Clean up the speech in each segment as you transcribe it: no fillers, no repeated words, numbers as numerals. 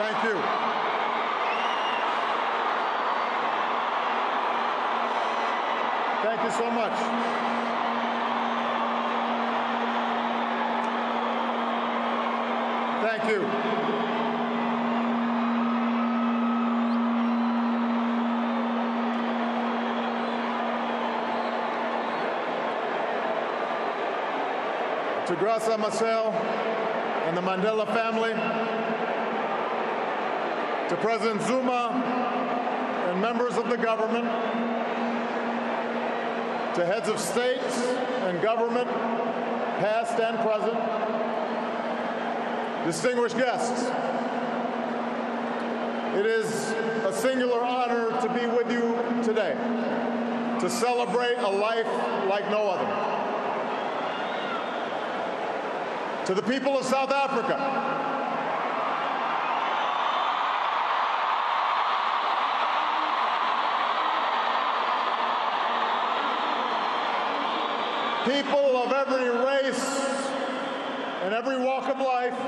Thank you. Thank you so much. Thank you. To Graça Machel and the Mandela family, to President Zuma and members of the government, to heads of states and government, past and present, distinguished guests, it is a singular honor to be with you today, to celebrate a life like no other. To the people of South Africa, people of every race and every walk of life,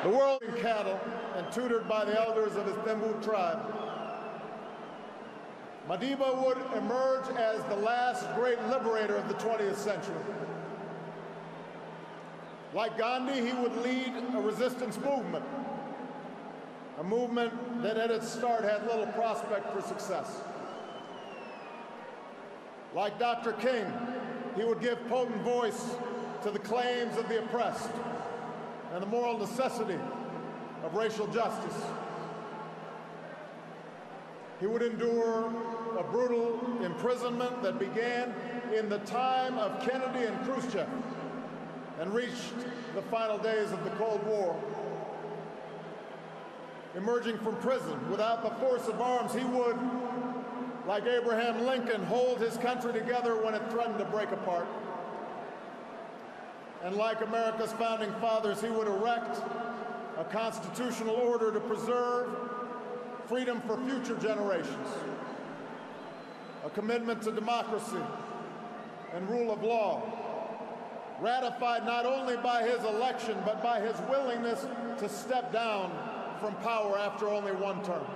the world in cattle and tutored by the elders of his Thembu tribe, Madiba would emerge as the last great liberator of the 20th century. Like Gandhi, he would lead a resistance movement, a movement that at its start had little prospect for success. Like Dr. King, he would give potent voice to the claims of the oppressed and the moral necessity of racial justice. He would endure a brutal imprisonment that began in the time of Kennedy and Khrushchev and reached the final days of the Cold War. Emerging from prison without the force of arms, he would, like Abraham Lincoln, hold his country together when it threatened to break apart. And like America's founding fathers, he would erect a constitutional order to preserve freedom for future generations, a commitment to democracy and rule of law, ratified not only by his election, but by his willingness to step down from power after only one term.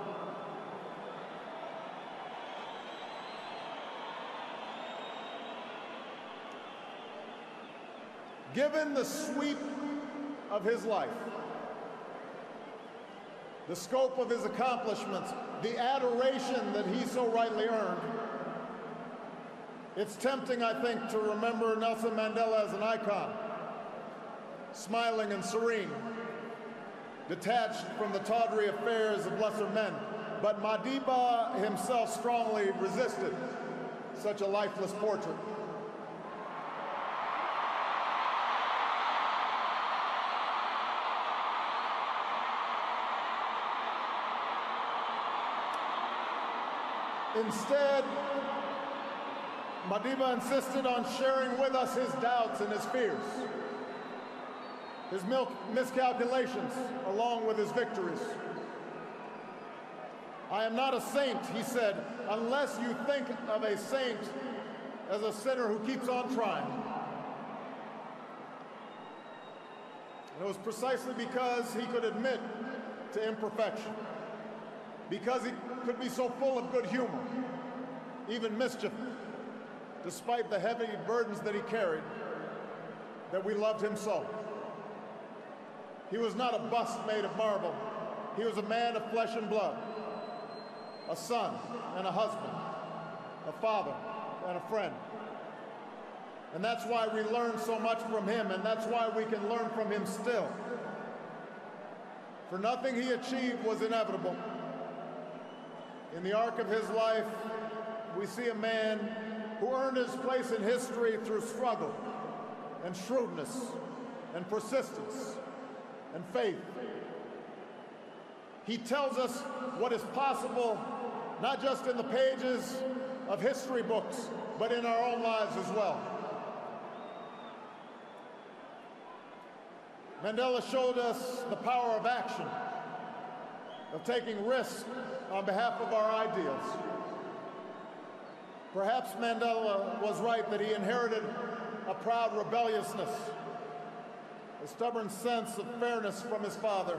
Given the sweep of his life, the scope of his accomplishments, the adoration that he so rightly earned, it's tempting, I think, to remember Nelson Mandela as an icon, smiling and serene, detached from the tawdry affairs of lesser men. But Madiba himself strongly resisted such a lifeless portrait. Instead, Madiba insisted on sharing with us his doubts and his fears, his miscalculations, along with his victories. I am not a saint, he said, unless you think of a saint as a sinner who keeps on trying. And it was precisely because he could admit to imperfection, because he could be so full of good humor, even mischief, despite the heavy burdens that he carried, that we loved him so. He was not a bust made of marble. He was a man of flesh and blood, a son and a husband, a father and a friend. And that's why we learn so much from him, and that's why we can learn from him still. For nothing he achieved was inevitable. In the arc of his life, we see a man who earned his place in history through struggle and shrewdness and persistence and faith. He tells us what is possible, not just in the pages of history books, but in our own lives as well. Mandela showed us the power of action, of taking risks on behalf of our ideals. Perhaps Mandela was right that he inherited a proud rebelliousness, a stubborn sense of fairness from his father,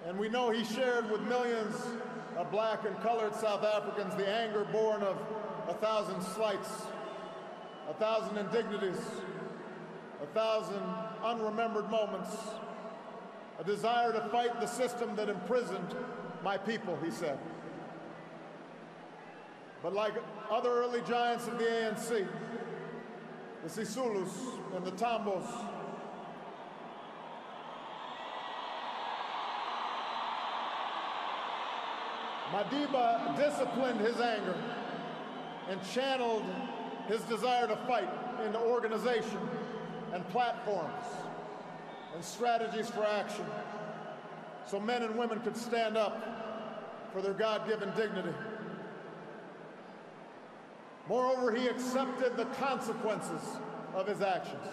And we know he shared with millions of black and colored South Africans the anger born of 1,000 slights, 1,000 indignities, 1,000 unremembered moments, a desire to fight the system that imprisoned my people, he said. But like other early giants of the ANC, the Sisulus and the Tambos, Madiba disciplined his anger and channeled his desire to fight into organization and platforms and strategies for action so men and women could stand up for their God-given dignity. Moreover, he accepted the consequences of his actions,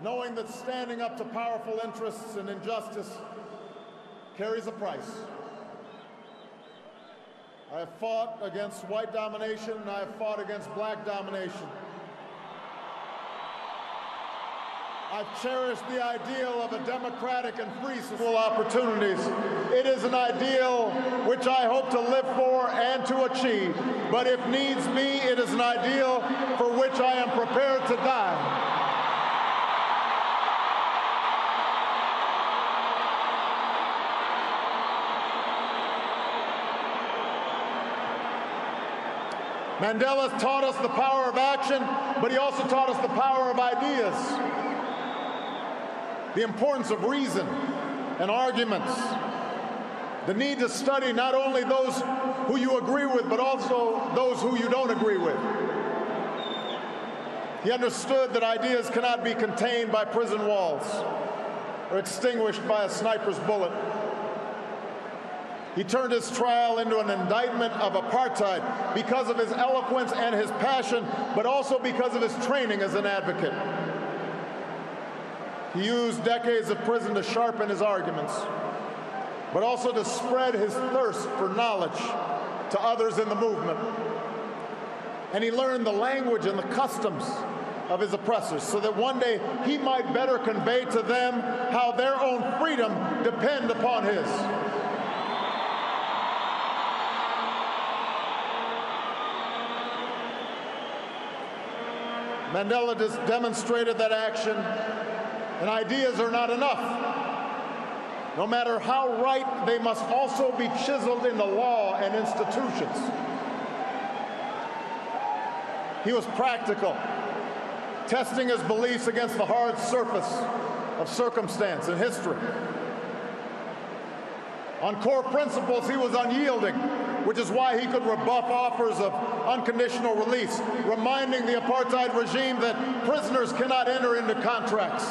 knowing that standing up to powerful interests and injustice carries a price. I have fought against white domination, and I have fought against black domination. I've cherished the ideal of a democratic and free society. Opportunities. It is an ideal which I hope to live for and to achieve. But if needs be, it is an ideal for which I am prepared to die. Mandela taught us the power of action, but he also taught us the power of ideas, the importance of reason and arguments, the need to study not only those who you agree with, but also those who you don't agree with. He understood that ideas cannot be contained by prison walls or extinguished by a sniper's bullet. He turned his trial into an indictment of apartheid because of his eloquence and his passion, but also because of his training as an advocate. He used decades of prison to sharpen his arguments, but also to spread his thirst for knowledge to others in the movement. And he learned the language and the customs of his oppressors so that one day he might better convey to them how their own freedom depends upon his. Mandela demonstrated that action and ideas are not enough. No matter how right, they must also be chiseled into law and institutions. He was practical, testing his beliefs against the hard surface of circumstance and history. On core principles, he was unyielding, which is why he could rebuff offers of unconditional release, reminding the apartheid regime that prisoners cannot enter into contracts.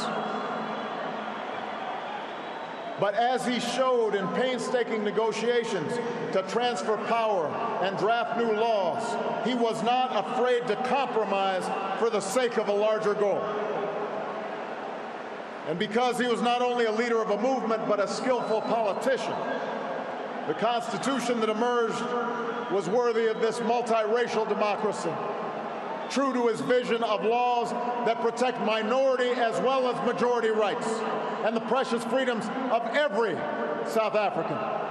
But as he showed in painstaking negotiations to transfer power and draft new laws, he was not afraid to compromise for the sake of a larger goal. And because he was not only a leader of a movement, but a skillful politician, the Constitution that emerged was worthy of this multiracial democracy, true to his vision of laws that protect minority as well as majority rights and the precious freedoms of every South African.